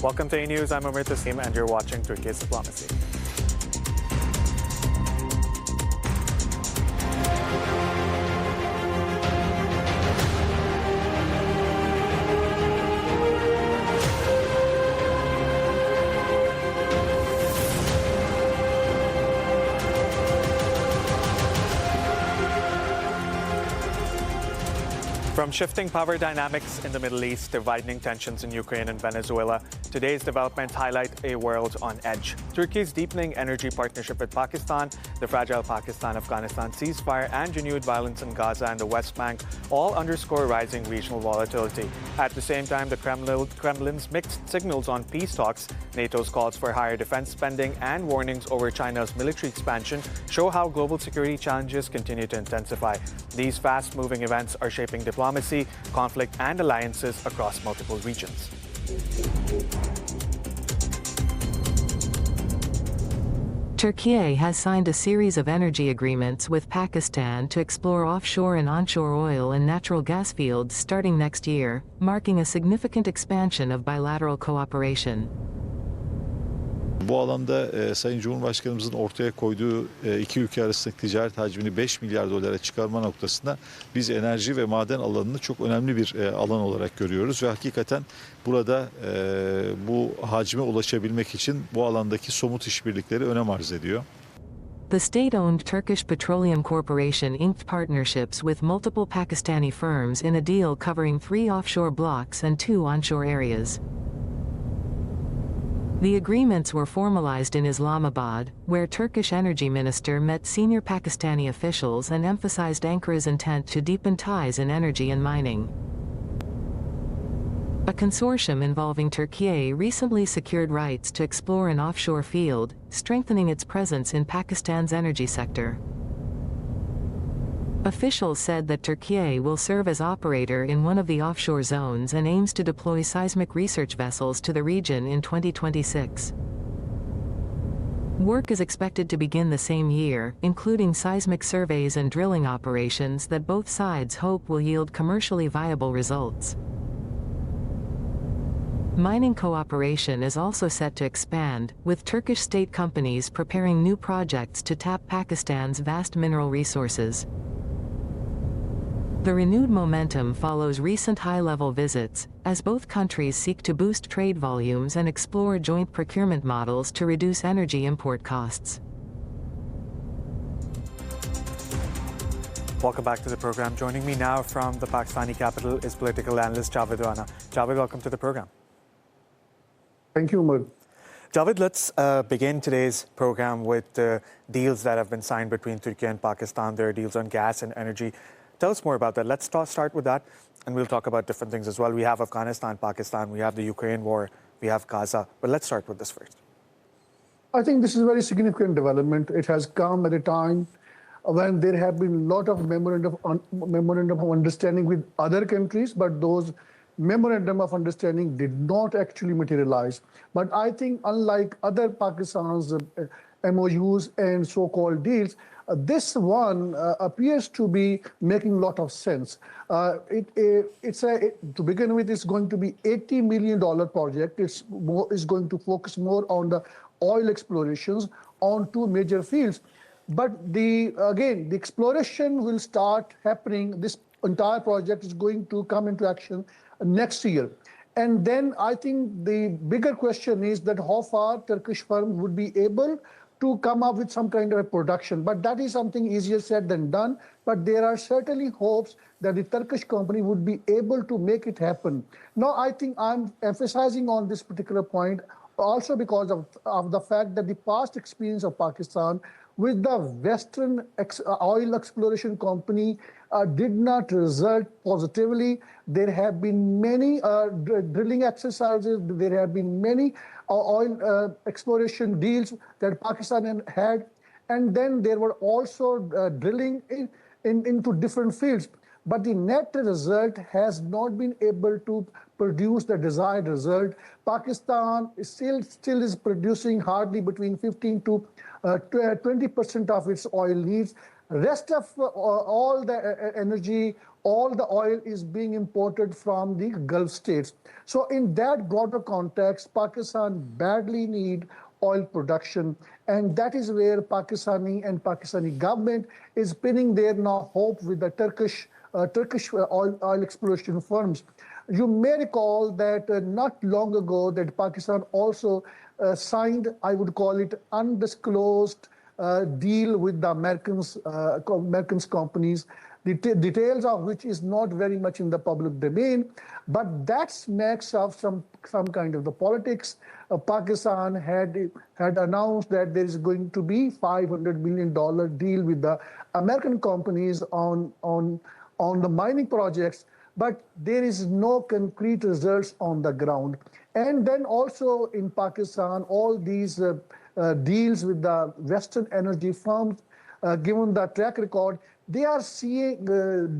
Welcome to Anews. I'm Amir Tassim and you're watching Turkey's Diplomacy. From shifting power dynamics in the Middle East to widening tensions in Ukraine and Venezuela, today's developments highlight a world on edge. Turkey's deepening energy partnership with Pakistan, the fragile Pakistan-Afghanistan ceasefire, and renewed violence in Gaza and the West Bank all underscore rising regional volatility. At the same time, the Kremlin's mixed signals on peace talks, NATO's calls for higher defense spending, and warnings over China's military expansion show how global security challenges continue to intensify. These fast-moving events are shaping diplomacy, conflict, and alliances across multiple regions. Türkiye has signed a series of energy agreements with Pakistan to explore offshore and onshore oil and natural gas fields starting next year, marking a significant expansion of bilateral cooperation. Bu alanda Sayın Cumhurbaşkanımızın ortaya koyduğu iki ülke arasındaki ticaret hacmini 5 milyar dolara çıkarma noktasında biz enerji ve maden alanını çok önemli bir alan olarak görüyoruz ve hakikaten burada bu hacme ulaşabilmek için bu alandaki somut işbirlikleri önem arz ediyor. The state-owned Turkish Petroleum Corporation inked partnerships with multiple Pakistani firms in a deal covering 3 offshore blocks and 2 onshore areas. The agreements were formalized in Islamabad, where Turkish Energy Minister met senior Pakistani officials and emphasized Ankara's intent to deepen ties in energy and mining. A consortium involving Türkiye recently secured rights to explore an offshore field, strengthening its presence in Pakistan's energy sector. Officials said that Türkiye will serve as operator in one of the offshore zones and aims to deploy seismic research vessels to the region in 2026. Work is expected to begin the same year, including seismic surveys and drilling operations that both sides hope will yield commercially viable results. Mining cooperation is also set to expand, with Turkish state companies preparing new projects to tap Pakistan's vast mineral resources. The renewed momentum follows recent high-level visits, as both countries seek to boost trade volumes and explore joint procurement models to reduce energy import costs. Welcome back to the program. Joining me now from the Pakistani capital is political analyst Javed Rana. Javed, welcome to the program. Thank you, Umar. Javed, let's begin today's program with the deals that have been signed between Turkey and Pakistan. There are deals on gas and energy. Tell us more about that. Let's start with that, and we'll talk about different things as well. We have Afghanistan, Pakistan, we have the Ukraine war, we have Gaza. But let's start with this first. I think this is a very significant development. It has come at a time when there have been a lot of memorandum of understanding with other countries, but those memorandum of understanding did not actually materialize. But I think unlike other Pakistan's MOUs and so-called deals, this one appears to be making a lot of sense. To begin with, it's going to be $80 million project. It's going to focus more on the oil explorations on 2 major fields. But again, the exploration will start happening. This entire project is going to come into action next year. And then I think the bigger question is that how far Turkish firm would be able to come up with some kind of a production. But that is something easier said than done. But there are certainly hopes that the Turkish company would be able to make it happen. Now, I think I'm emphasizing on this particular point also because of the fact that the past experience of Pakistan with the Western oil exploration company did not result positively. There have been many drilling exercises. There have been many oil exploration deals that Pakistan had. And then there were also drilling into different fields. But the net result has not been able to produce the desired result. Pakistan still is producing hardly between 15 to 20% of its oil needs. Rest of all the energy all the oil is being imported from the Gulf states. So in that broader context, Pakistan badly need oil production, and that is where Pakistani government is pinning their now hope with the Turkish oil exploration firms. You may recall that not long ago that Pakistan also signed, I would call it, undisclosed deal with the Americans companies, the details of which is not very much in the public domain, but that smacks of some kind of the politics. Pakistan had announced that there is going to be $500 million deal with the American companies on the mining projects, but there is no concrete results on the ground. And then also in Pakistan, all these deals with the Western energy firms, given the track record, they are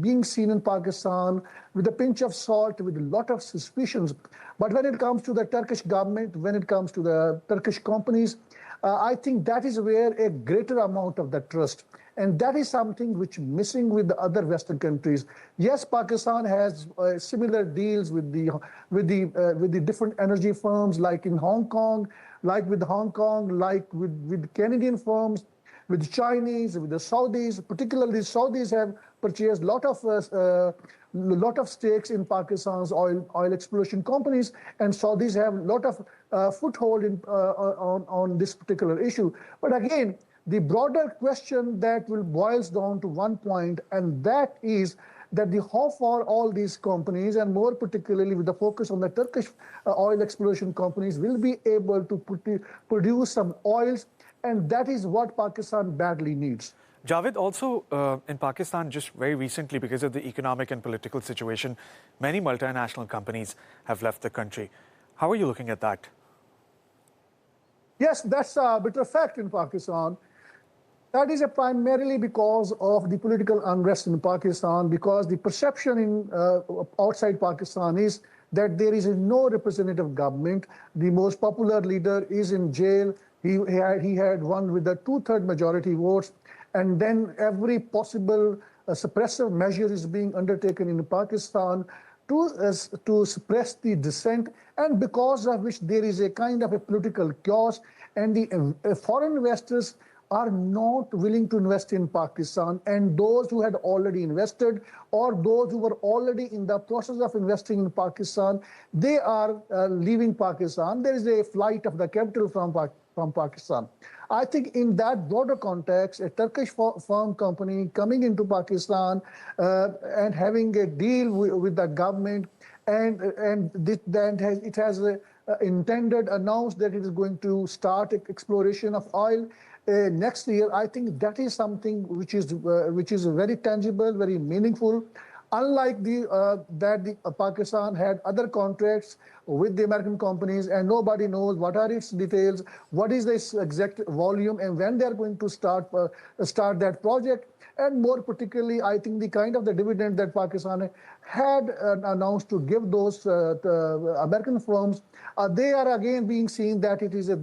being seen in Pakistan with a pinch of salt, with a lot of suspicions. But when it comes to the Turkish government, when it comes to the Turkish companies, I think that is where a greater amount of the trust. And that is something which is missing with the other Western countries. Yes, Pakistan has similar deals with the different energy firms, like in Hong Kong, like with Canadian firms, with the Chinese, with the Saudis. Particularly, the Saudis have purchased lot of stakes in Pakistan's oil exploration companies, and Saudis have a lot of foothold on this particular issue. But again, the broader question that will boils down to one point, and that is that how far all these companies, and more particularly with the focus on the Turkish oil exploration companies, will be able to produce some oils, and that is what Pakistan badly needs. Javed, also in Pakistan, just very recently, because of the economic and political situation, many multinational companies have left the country. How are you looking at that? Yes, that's a bitter fact in Pakistan. That is primarily because of the political unrest in Pakistan, because the perception outside Pakistan is that there is no representative government. The most popular leader is in jail. He had won with a 2/3 majority votes, and then every possible suppressive measure is being undertaken in Pakistan to suppress the dissent, and because of which there is a kind of a political chaos, and the foreign investors are not willing to invest in Pakistan, and those who had already invested or those who were already in the process of investing in Pakistan, they are leaving Pakistan. There is a flight of the capital from Pakistan. I think in that broader context, a Turkish firm company coming into Pakistan and having a deal with the government, and it has announced that it is going to start exploration of oil next year. I think that is something which is very tangible, very meaningful. Unlike that Pakistan had other contracts with the American companies, and nobody knows what are its details, what is this exact volume, and when they are going to start that project. And more particularly, I think the kind of the dividend that Pakistan had announced to give those American firms, they are again being seen that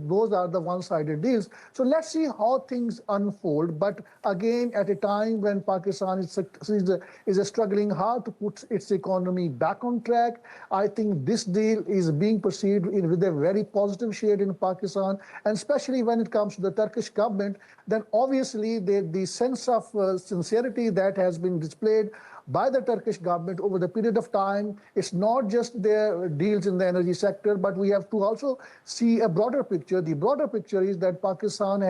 those are the one-sided deals. So let's see how things unfold. But again, at a time when Pakistan is struggling hard to put its economy back on track, I think this deal is being perceived with a very positive shade in Pakistan, and especially when it comes to the Turkish government, then obviously the sense of sincerity that has been displayed by the Turkish government over the period of time. It's not just their deals in the energy sector, but we have to also see a broader picture. The broader picture is that Pakistan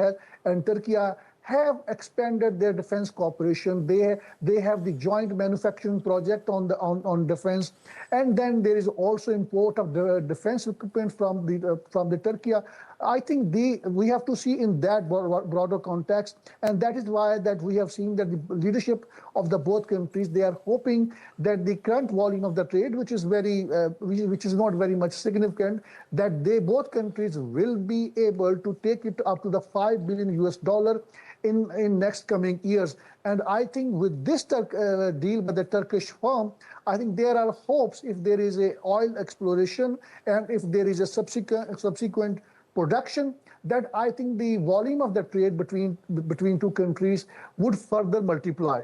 and Turkey have expanded their defense cooperation. They have the joint manufacturing project on defense, and then there is also import of the defense equipment from the Turkey. I think we have to see in that broader context, and that is why that we have seen that the leadership of the both countries, they are hoping that the current volume of the trade, which is not very much significant, that both countries will be able to take it up to the $5 billion in next coming years. And I think with this deal by the Turkish firm, I think there are hopes, if there is a oil exploration and if there is a subsequent production, that I think the volume of the trade between two countries would further multiply.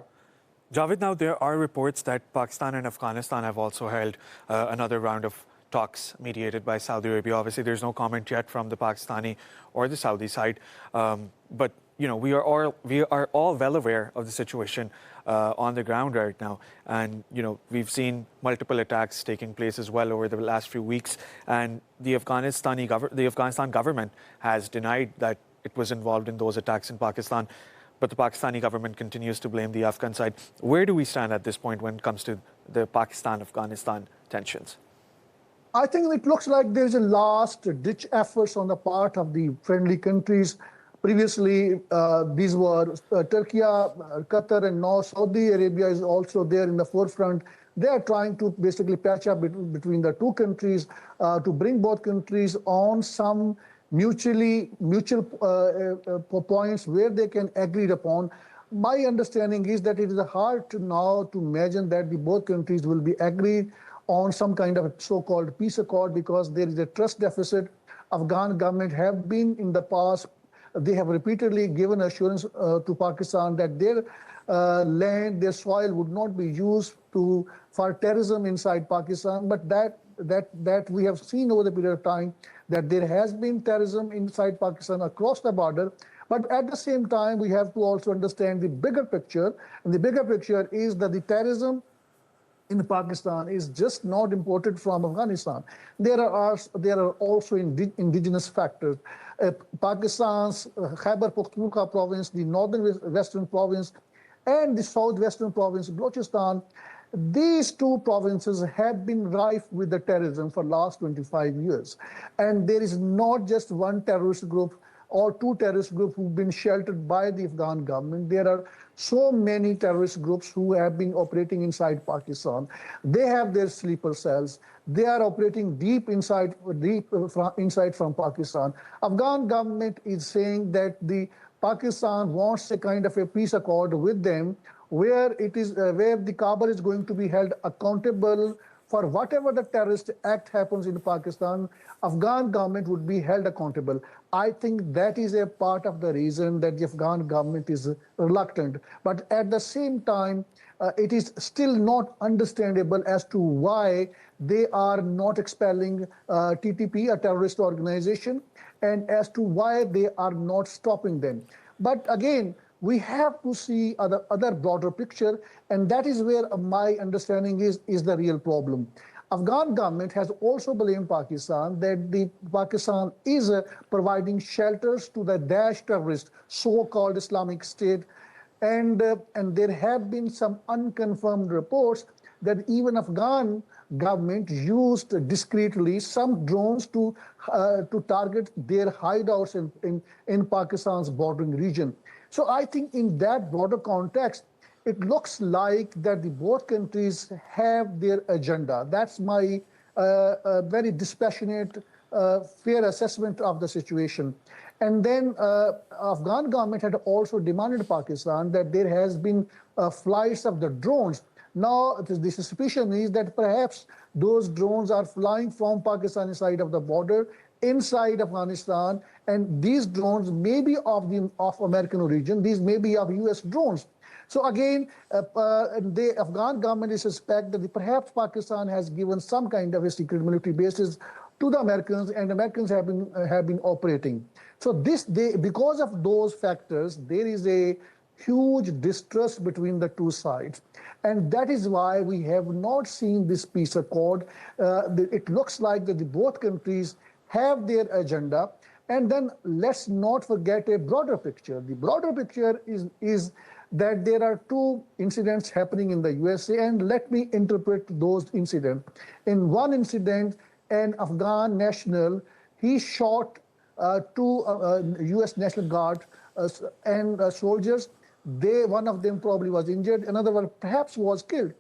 Javed, now there are reports that Pakistan and Afghanistan have also held another round of talks mediated by Saudi Arabia. Obviously, there's no comment yet from the Pakistani or the Saudi side, but we are all well aware of the situation on the ground right now, and we've seen multiple attacks taking place as well over the last few weeks, and the Afghanistan government has denied that it was involved in those attacks in Pakistan. But the Pakistani government continues to blame the Afghan side. Where do we stand at this point when it comes to the Pakistan-Afghanistan tensions? I think it looks like there's a last-ditch efforts on the part of the friendly countries. Previously, these were Turkey, Qatar, and now Saudi Arabia is also there in the forefront. They are trying to basically patch up between the two countries to bring both countries on some mutual points where they can agree upon. My understanding is that it is hard now to imagine that both countries will be agreed on some kind of so-called peace accord because there is a trust deficit. Afghan government have been in the past, they have repeatedly given assurance to Pakistan that their land, their soil would not be used for terrorism inside Pakistan, but that we have seen over the period of time that there has been terrorism inside Pakistan across the border. But at the same time, we have to also understand the bigger picture. And the bigger picture is that the terrorism in Pakistan is just not imported from Afghanistan. There are also indigenous factors. Pakistan's Khyber Pakhtunkhwa province, the northern western province, and the southwestern province, Balochistan, these two provinces have been rife with the terrorism for the last 25 years. And there is not just one terrorist group or two terrorist groups who've been sheltered by the Afghan government. There are so many terrorist groups who have been operating inside Pakistan. They have their sleeper cells. They are operating deep inside from Pakistan. Afghan government is saying that the Pakistan wants a kind of a peace accord with them where the Kabul is going to be held accountable for whatever the terrorist act happens in Pakistan. Afghan government would be held accountable. I think that is a part of the reason that the Afghan government is reluctant. But at the same time, it is still not understandable as to why they are not expelling TTP, a terrorist organization, and as to why they are not stopping them. But again, we have to see other broader picture, and that is where my understanding is the real problem. Afghan government has also blamed Pakistan that Pakistan is providing shelters to the Daesh terrorists, so-called Islamic State, and there have been some unconfirmed reports that even Afghan government used discreetly some drones to target their hideouts in Pakistan's bordering region. So I think in that broader context, it looks like that both countries have their agenda. That's my very dispassionate, fair assessment of the situation. And then Afghan government had also demanded Pakistan that there has been flights of the drones. Now, the suspicion is that perhaps those drones are flying from Pakistani side of the border inside Afghanistan, and these drones may be of American origin. These may be of U.S. drones. So again, the Afghan government is suspect that perhaps Pakistan has given some kind of a secret military bases to the Americans, and Americans have been operating. So because of those factors, there is a huge distrust between the two sides. And that is why we have not seen this peace accord. It looks like that both countries have their agenda. And then let's not forget a broader picture. The broader picture is that there are two incidents happening in the USA, and let me interpret those incidents. In one incident, an Afghan national, he shot two US National Guard and soldiers. One of them probably was injured, another one perhaps was killed.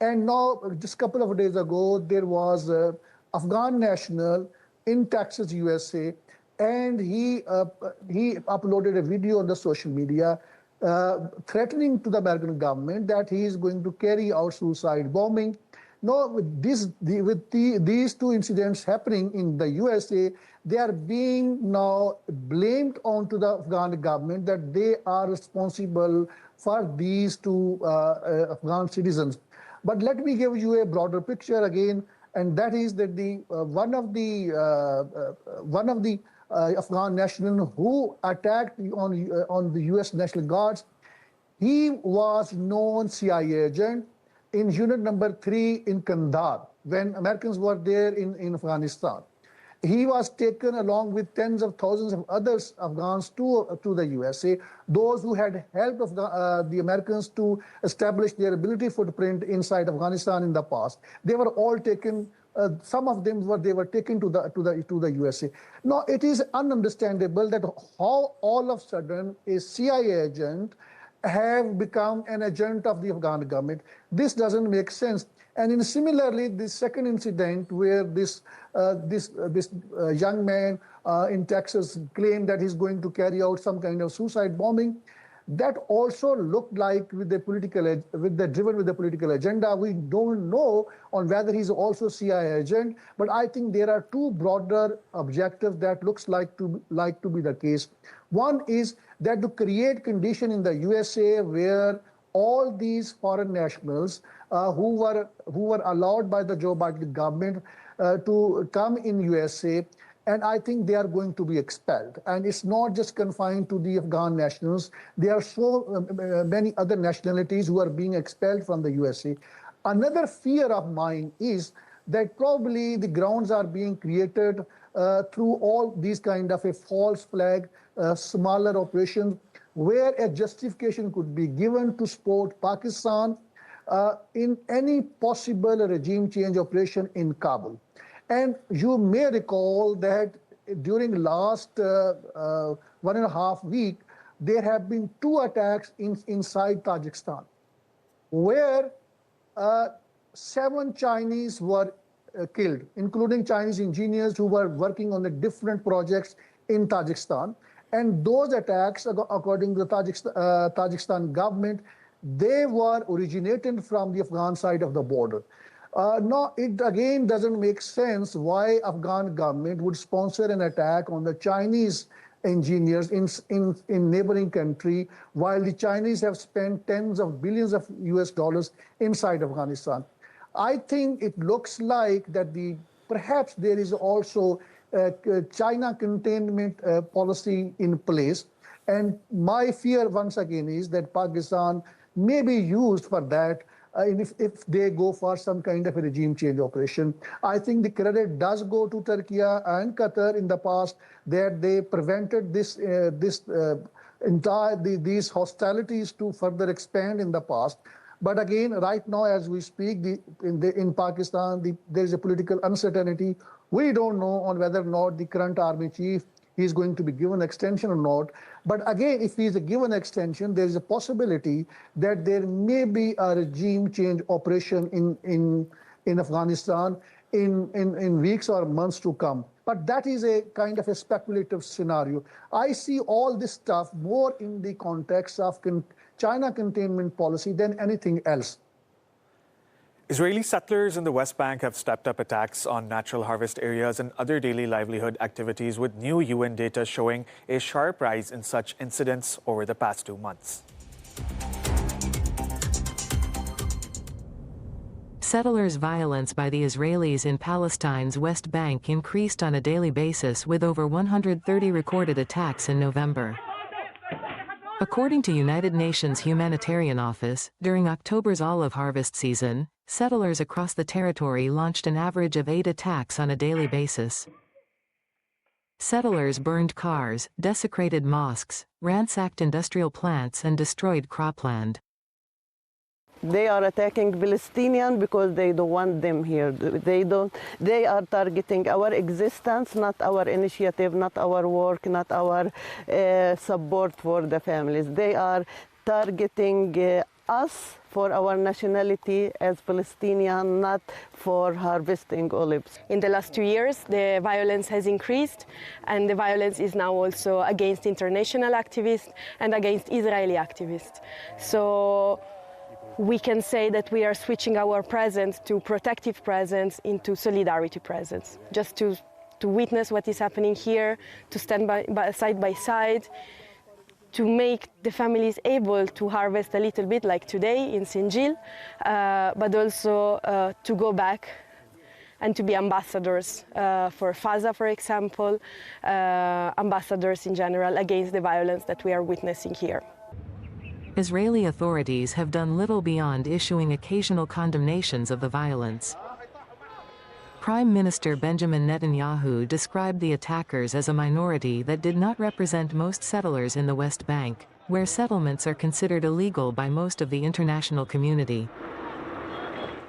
And now, just a couple of days ago, there was an Afghan national in Texas, USA, and he uploaded a video on the social media threatening to the American government that he is going to carry out suicide bombing. Now, with these two incidents happening in the USA, they are being now blamed onto the Afghan government that they are responsible for these two Afghan citizens. But let me give you a broader picture again, and that is that one of the Afghan nationals who attacked on the U.S. National Guards, he was known CIA agent in Unit Number 3 in Kandahar when Americans were there in Afghanistan. He was taken along with tens of thousands of others Afghans to the USA, those who had helped the Americans to establish their military footprint inside Afghanistan in the past. They were all taken. Some of them were taken to the USA. Now it is ununderstandable that how all of a sudden a CIA agent have become an agent of the Afghan government. This doesn't make sense. And similarly, the second incident where this young man in Texas claimed that he's going to carry out some kind of suicide bombing, that also looked like driven with the political agenda. We don't know on whether he's also CIA agent, but I think there are two broader objectives that looks like to be the case. One is that to create condition in the USA where all these foreign nationals who were allowed by the Joe Biden government to come in USA, and I think they are going to be expelled. And it's not just confined to the Afghan nationals. There are so many other nationalities who are being expelled from the USA. Another fear of mine is that probably the grounds are being created through all these kind of a false flag, smaller operations, where a justification could be given to support Pakistan in any possible regime change operation in Kabul. And you may recall that during last 1.5 weeks, there have been 2 attacks inside Tajikistan, where 7 Chinese were killed, including Chinese engineers who were working on the different projects in Tajikistan. And those attacks, according to the Tajikistan government, they were originated from the Afghan side of the border. Now, it again doesn't make sense why Afghan government would sponsor an attack on the Chinese engineers in neighboring country, while the Chinese have spent tens of billions of US dollars inside Afghanistan. I think it looks like that perhaps there is also China containment policy in place. And my fear once again is that Pakistan may be used for that if they go for some kind of a regime change operation. I think the credit does go to Turkey and Qatar in the past that they prevented these hostilities to further expand in the past. But again, right now as we speak, in Pakistan, there is a political uncertainty. We don't know on whether or not the current army chief is going to be given extension or not. But again, if he is given extension, there is a possibility that there may be a regime change operation in Afghanistan in weeks or months to come. But that is a kind of a speculative scenario. I see all this stuff more in the context of China containment policy than anything else. Israeli settlers in the West Bank have stepped up attacks on natural harvest areas and other daily livelihood activities, with new UN data showing a sharp rise in such incidents over the past 2 months. Settlers' violence by the Israelis in Palestine's West Bank increased on a daily basis, with over 130 recorded attacks in November. According to United Nations Humanitarian Office, during October's olive harvest season, settlers across the territory launched an average of 8 attacks on a daily basis. Settlers burned cars, desecrated mosques, ransacked industrial plants, and destroyed cropland. They are attacking Palestinians because they don't want them here. They are targeting our existence, not our initiative, not our work, not our support for the families. They are targeting us for our nationality as Palestinian, not for harvesting olives. In the last 2 years, the violence has increased, and the violence is now also against international activists and against Israeli activists. So we can say that we are switching our presence to protective presence into solidarity presence, just to witness what is happening here, to stand side by side, to make the families able to harvest a little bit, like today in Sinjil, but also to go back and to be ambassadors for FASA, for example, ambassadors in general against the violence that we are witnessing here. Israeli authorities have done little beyond issuing occasional condemnations of the violence. Prime Minister Benjamin Netanyahu described the attackers as a minority that did not represent most settlers in the West Bank, where settlements are considered illegal by most of the international community.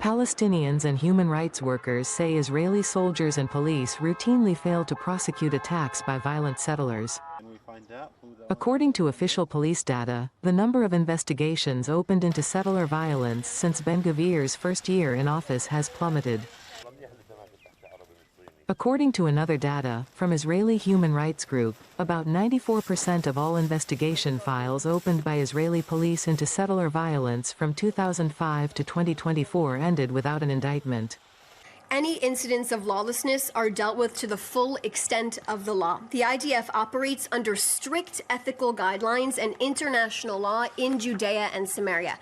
Palestinians and human rights workers say Israeli soldiers and police routinely fail to prosecute attacks by violent settlers. According to official police data, the number of investigations opened into settler violence since Ben-Gvir's first year in office has plummeted. According to another data from Israeli human rights group, about 94% of all investigation files opened by Israeli police into settler violence from 2005 to 2024 ended without an indictment. Any incidents of lawlessness are dealt with to the full extent of the law. The IDF operates under strict ethical guidelines and international law in Judea and Samaria.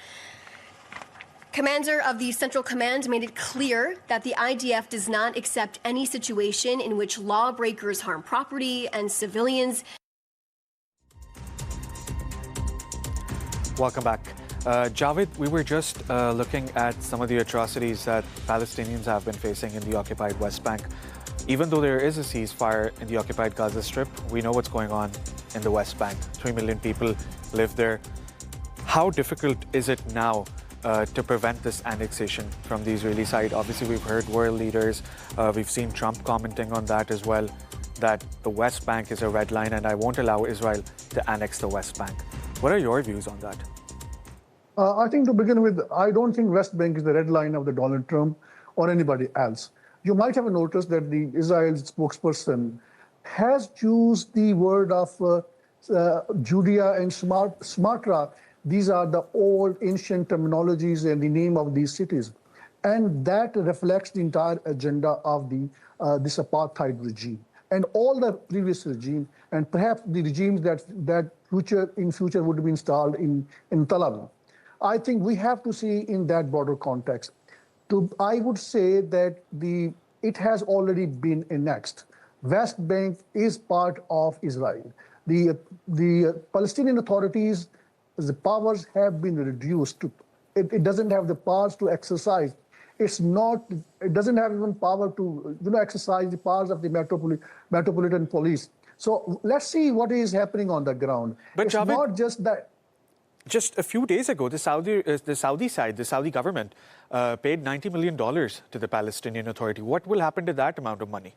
Commander of the Central Command made it clear that the IDF does not accept any situation in which lawbreakers harm property and civilians. Welcome back. Javed, we were just looking at some of the atrocities that Palestinians have been facing in the occupied West Bank. Even though there is a ceasefire in the occupied Gaza Strip, we know what's going on in the West Bank. 3 million people live there. How difficult is it now to prevent this annexation from the Israeli side? Obviously, we've heard world leaders, we've seen Trump commenting on that as well, that the West Bank is a red line and I won't allow Israel to annex the West Bank. What are your views on that? I think to begin with, I don't think West Bank is the red line of the Donald Trump or anybody else. You might have noticed that the Israel spokesperson has used the word of Judea and Sumatra. These are the old ancient terminologies and the name of these cities. And that reflects the entire agenda of this apartheid regime and all the previous regime, and perhaps the regimes that in future would be installed in Tel Aviv. I think we have to see in that broader context. I would say that it has already been annexed. West Bank is part of Israel. The Palestinian authorities, the powers have been reduced. It doesn't have the powers to exercise. It doesn't have even power to exercise the powers of the metropolitan police. So let's see what is happening on the ground. But it's Javed, not just that. Just a few days ago, the Saudi government paid $90 million to the Palestinian Authority. What will happen to that amount of money?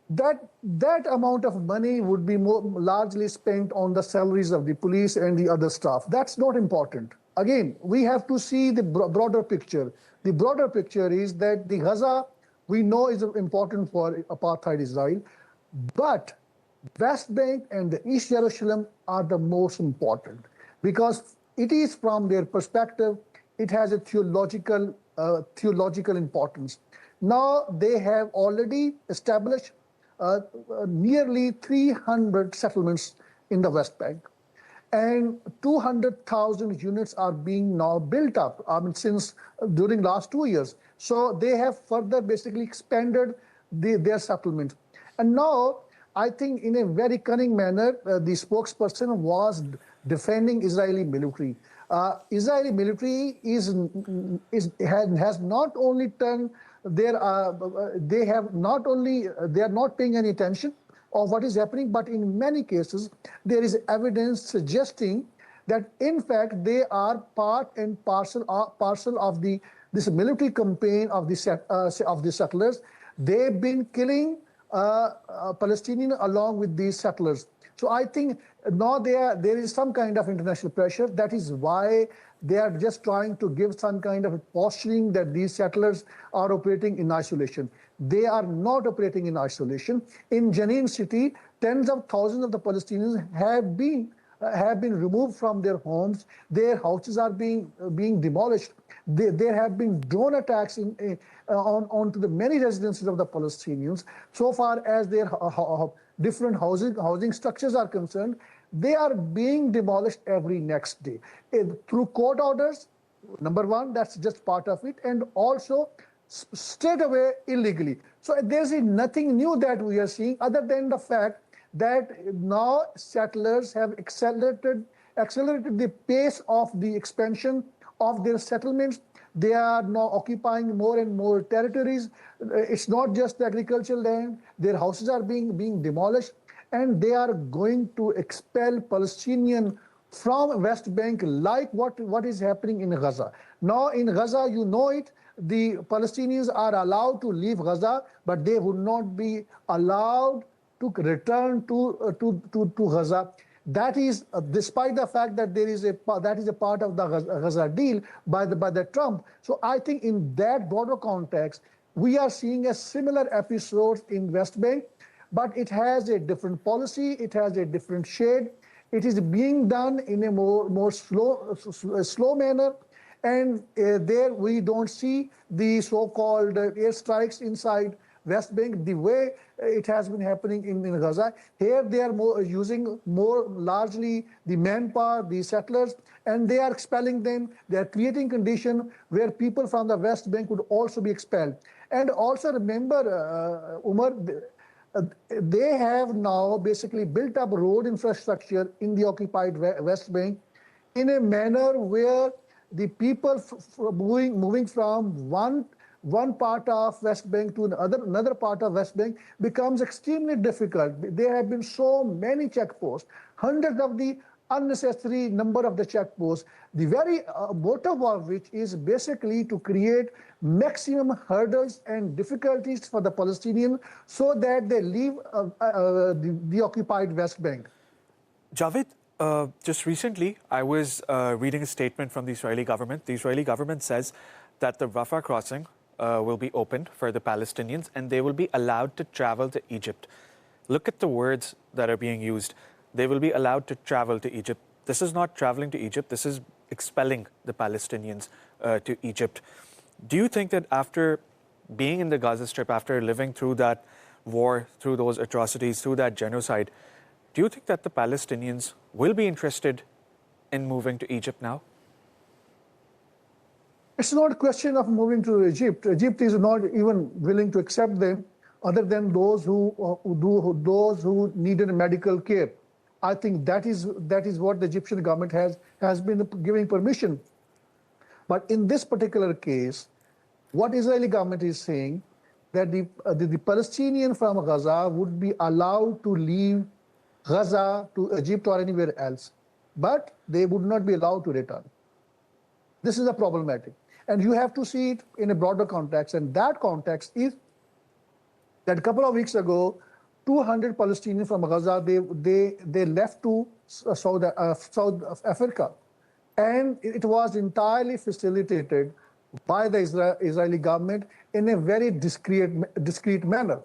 That amount of money would be largely spent on the salaries of the police and the other staff. That's not important. Again, we have to see the broader picture. The broader picture is that the Gaza, we know, is important for apartheid Israel, but West Bank and the East Jerusalem are the most important because it is, from their perspective, it has a theological importance. Now they have already established nearly 300 settlements in the West Bank, and 200,000 units are being now built up. Since during last 2 years, so they have further basically expanded their settlement, and now I think in a very cunning manner the spokesperson was defending Israeli military. Israeli military has not only turned they are not paying any attention of what is happening, but in many cases there is evidence suggesting that in fact they are part and parcel of this military campaign of the settlers. They've been killing Palestinians along with these settlers. So I think now there is some kind of international pressure. That is why they are just trying to give some kind of posturing that these settlers are operating in isolation. They are not operating in isolation. In Jenin city, tens of thousands of the Palestinians have been removed from their homes. Their houses are being demolished. There have been drone attacks onto the many residences of the Palestinians. So far as their different housing structures are concerned, they are being demolished every next day through court orders. Number one, that's just part of it, and also straight away illegally. So there's nothing new that we are seeing other than the fact that now settlers have accelerated the pace of the expansion of their settlements. They are now occupying more and more territories. It's not just the agricultural land. Their houses are being demolished, and they are going to expel Palestinian from West Bank like what is happening in Gaza. Now in Gaza, you know it, the Palestinians are allowed to leave Gaza, but they would not be allowed to return to Gaza. That is despite the fact that that is a part of the Gaza deal by the Trump. So I think in that broader context, we are seeing a similar episode in West Bank, but it has a different policy, it has a different shade. It is being done in a more slow manner, and there we don't see the so-called airstrikes inside West Bank the way it has been happening in Gaza. Here they are using more largely the manpower, the settlers, and they are expelling them. They are creating conditions where people from the West Bank would also be expelled. And also remember, Umar, they have now basically built up road infrastructure in the occupied West Bank in a manner where the people moving from one part of West Bank to another part of West Bank becomes extremely difficult. There have been so many checkposts, hundreds of the unnecessary number of the checkposts, the very motive of which is basically to create maximum hurdles and difficulties for the Palestinians so that they leave the occupied West Bank. Javed, just recently, I was reading a statement from the Israeli government. The Israeli government says that the Rafah crossing will be opened for the Palestinians and they will be allowed to travel to Egypt. Look at the words that are being used. They will be allowed to travel to Egypt. This is not traveling to Egypt. This is expelling the Palestinians to Egypt. Do you think that after being in the Gaza Strip, after living through that war, through those atrocities, through that genocide, do you think that the Palestinians will be interested in moving to Egypt now? It's not a question of moving to Egypt. Egypt is not even willing to accept them, other than those who needed medical care. I think that is what the Egyptian government has been giving permission. But in this particular case, what Israeli government is saying that the Palestinian from Gaza would be allowed to leave Gaza to Egypt or anywhere else, but they would not be allowed to return. This is a problematic. And you have to see it in a broader context. And that context is that a couple of weeks ago, 200 Palestinians from Gaza, they left to South Africa. And it was entirely facilitated by the Israeli government in a very discreet manner.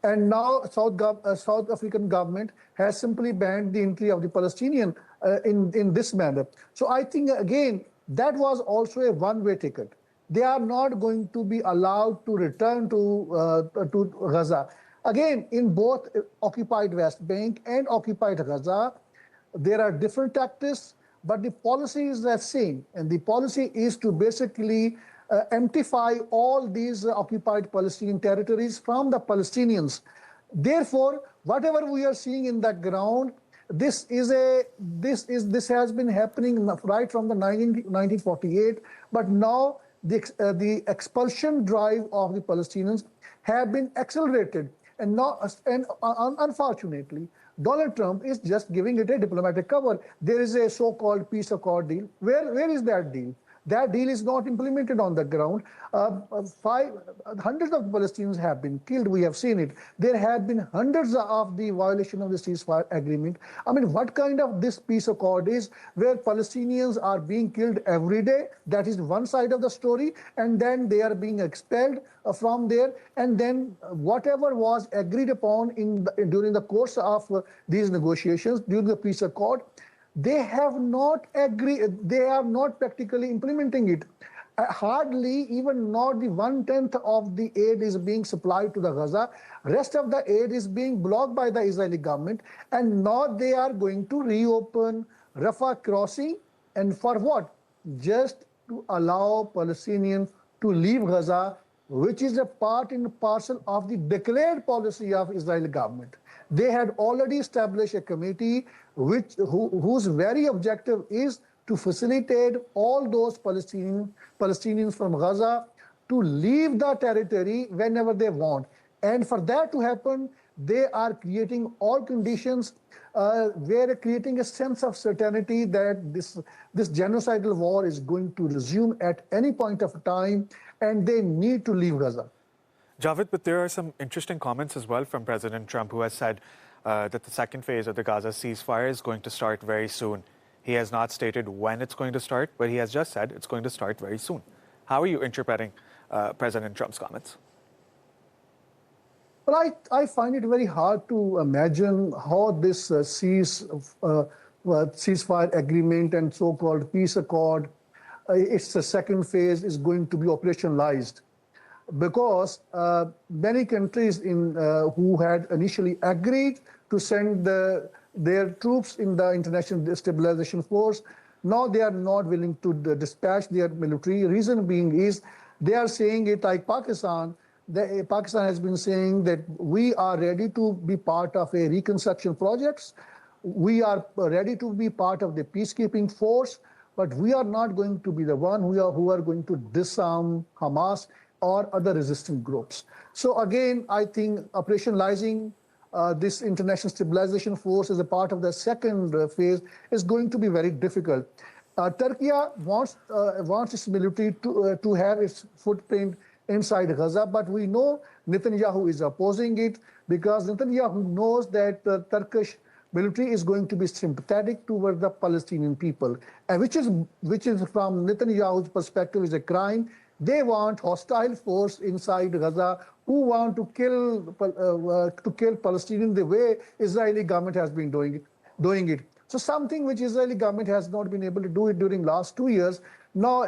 And now South African government has simply banned the entry of the Palestinian in this manner. So I think, again, that was also a one-way ticket. They are not going to be allowed to return to Gaza. Again, in both occupied West Bank and occupied Gaza, there are different tactics, but the policy is the same. And the policy is to basically emptify all these occupied Palestinian territories from the Palestinians. Therefore, whatever we are seeing in the ground, this has been happening right from the 1948, but now the expulsion drive of the Palestinians have been accelerated, and unfortunately, Donald Trump is just giving it a diplomatic cover. There is a so-called peace accord deal. Where is that deal? That deal is not implemented on the ground. Hundreds of Palestinians have been killed. We have seen it. There have been hundreds of the violation of the ceasefire agreement. I mean, what kind of this peace accord is where Palestinians are being killed every day? That is one side of the story. And then they are being expelled from there. And then whatever was agreed upon during the course of these negotiations, during the peace accord, they have not agreed, they are not practically implementing it. Hardly even not the 1/10 of the aid is being supplied to the Gaza. Rest of the aid is being blocked by the Israeli government, and now they are going to reopen Rafah crossing, and for what? Just to allow Palestinians to leave Gaza, which is a part and parcel of the declared policy of Israeli government. They had already established a committee whose very objective is to facilitate all those Palestinians from Gaza to leave the territory whenever they want. And for that to happen, they are creating all conditions where creating a sense of certainty that this genocidal war is going to resume at any point of time, and they need to leave Gaza. Javed, but there are some interesting comments as well from President Trump, who has said that the second phase of the Gaza ceasefire is going to start very soon. He has not stated when it's going to start, but he has just said it's going to start very soon. How are you interpreting President Trump's comments? Well, I find it very hard to imagine how this ceasefire agreement and so-called peace accord, its second phase, is going to be operationalized. Because many countries who had initially agreed to send their troops in the International Stabilization Force, now they are not willing to dispatch their military. Reason being is they are saying it like Pakistan. Pakistan has been saying that we are ready to be part of a reconstruction projects. We are ready to be part of the peacekeeping force, but we are not going to be the one who are going to disarm Hamas or other resistant groups. So again, I think operationalizing this International Stabilization Force as a part of the second phase is going to be very difficult. Turkey wants its military to have its footprint inside Gaza, but we know Netanyahu is opposing it because Netanyahu knows that the Turkish military is going to be sympathetic toward the Palestinian people, and which is from Netanyahu's perspective is a crime. They want hostile force inside Gaza who want to kill Palestinians the way Israeli government has been doing it. So something which Israeli government has not been able to do it during last 2 years. Now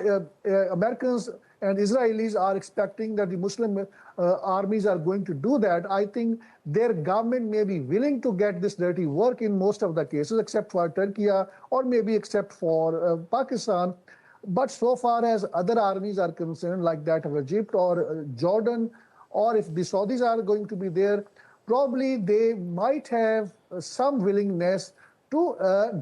Americans and Israelis are expecting that the Muslim armies are going to do that. I think their government may be willing to get this dirty work in most of the cases, except for Turkey or maybe except for Pakistan. But so far as other armies are concerned, like that of Egypt or Jordan, or if the Saudis are going to be there, probably they might have some willingness to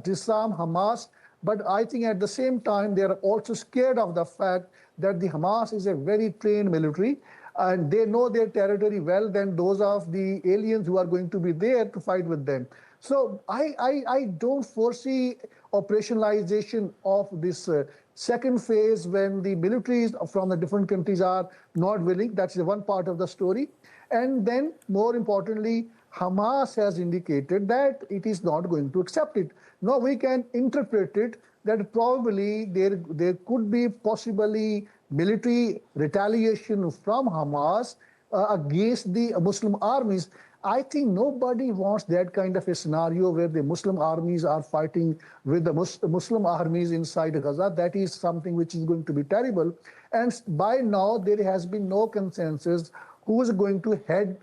disarm Hamas. But I think at the same time, they are also scared of the fact that the Hamas is a very trained military, and they know their territory well than those of the aliens who are going to be there to fight with them. So I don't foresee operationalization of this second phase when the militaries from the different countries are not willing. That's the one part of the story. And then, more importantly, Hamas has indicated that it is not going to accept it. Now we can interpret it that probably there could be possibly military retaliation from Hamas against the Muslim armies. I think nobody wants that kind of a scenario where the Muslim armies are fighting with the Muslim armies inside Gaza. That is something which is going to be terrible. And by now, there has been no consensus who is going to head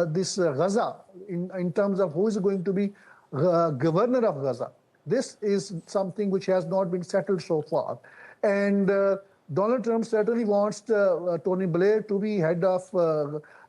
this Gaza in terms of who is going to be governor of Gaza. This is something which has not been settled so far. And Donald Trump certainly wants Tony Blair to be head of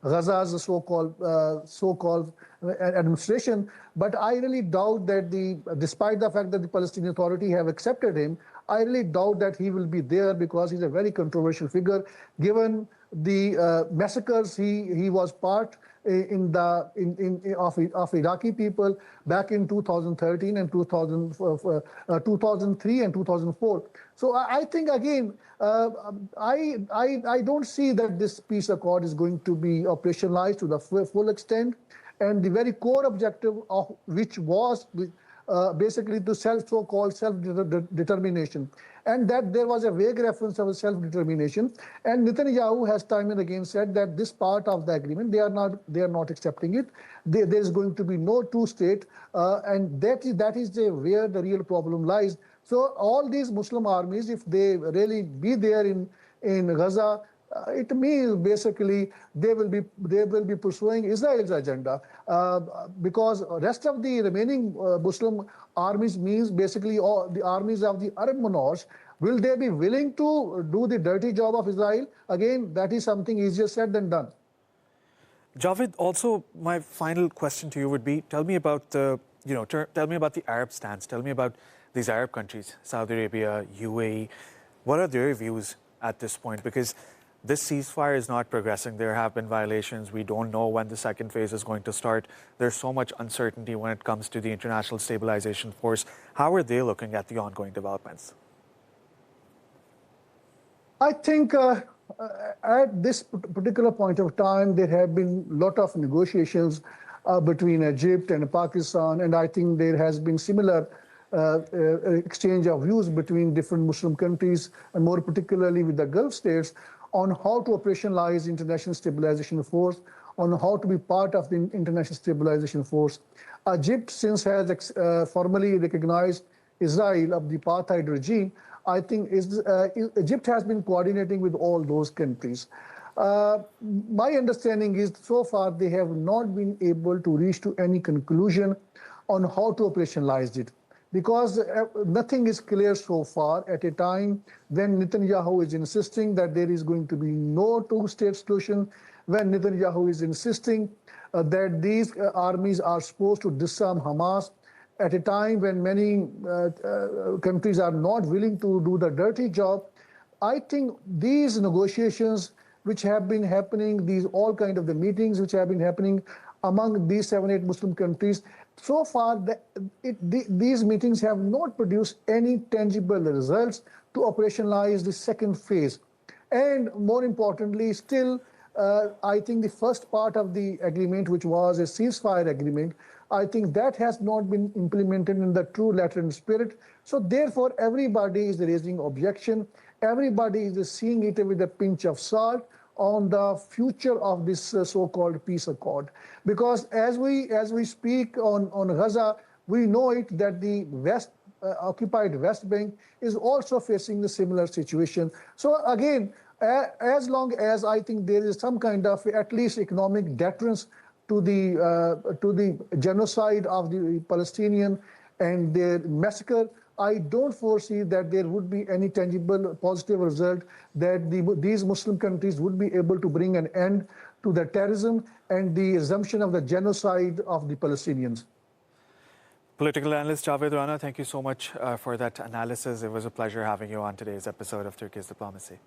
Gaza's so-called administration. But I really doubt that despite the fact that the Palestinian Authority have accepted him, I really doubt that he will be there because he's a very controversial figure, given the massacres he was part of Iraqi people back in 2013 and 2003 and 2004. So I think again, I don't see that this peace accord is going to be operationalized to the full extent, and the very core objective of which was basically to so-called self-determination, and that there was a vague reference of self-determination. And Netanyahu has time and again said that this part of the agreement they are not accepting it. There is going to be no two-state, and that is where the real problem lies. So all these Muslim armies, if they really be there in in Gaza, it means basically they will be pursuing Israel's agenda, because rest of the remaining Muslim armies means basically all the armies of the Arab monarchs. Will they be willing to do the dirty job of Israel? Again, that is something easier said than done. Javed, also my final question to you would be: tell me about the tell me about the Arab stance. Tell me about these Arab countries, Saudi Arabia, UAE. What are their views at this point? Because this ceasefire is not progressing. There have been violations. We don't know when the second phase is going to start. There's so much uncertainty when it comes to the International Stabilization Force. How are they looking at the ongoing developments? I think at this particular point of time, there have been a lot of negotiations between Egypt and Pakistan, and I think there has been similar exchange of views between different Muslim countries, and more particularly with the Gulf states, on how to operationalize International Stabilization Force, on how to be part of the International Stabilization Force. Egypt, since has formally recognized Israel of the apartheid regime, I think Egypt has been coordinating with all those countries. My understanding is so far they have not been able to reach to any conclusion on how to operationalize it, because nothing is clear so far at a time when Netanyahu is insisting that there is going to be no two-state solution, when Netanyahu is insisting that these armies are supposed to disarm Hamas, at a time when many countries are not willing to do the dirty job. I think these negotiations which have been happening, these all kind of the meetings which have been happening among these 7-8 Muslim countries, so far these meetings have not produced any tangible results to operationalize the second phase. And more importantly, still, I think the first part of the agreement, which was a ceasefire agreement, I think that has not been implemented in the true letter and spirit. So therefore, everybody is raising objection. Everybody is seeing it with a pinch of salt on the future of this so-called peace accord. Because as we speak on Gaza, we know it that the occupied West Bank is also facing the similar situation. So again, as long as I think there is some kind of at least economic deterrence to the genocide of the Palestinian and their massacre, I don't foresee that there would be any tangible positive result, that these Muslim countries would be able to bring an end to the terrorism and the resumption of the genocide of the Palestinians. Political analyst Javed Rana, thank you so much for that analysis. It was a pleasure having you on today's episode of Turkey's Diplomacy.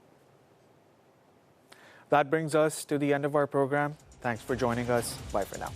That brings us to the end of our program. Thanks for joining us. Bye for now.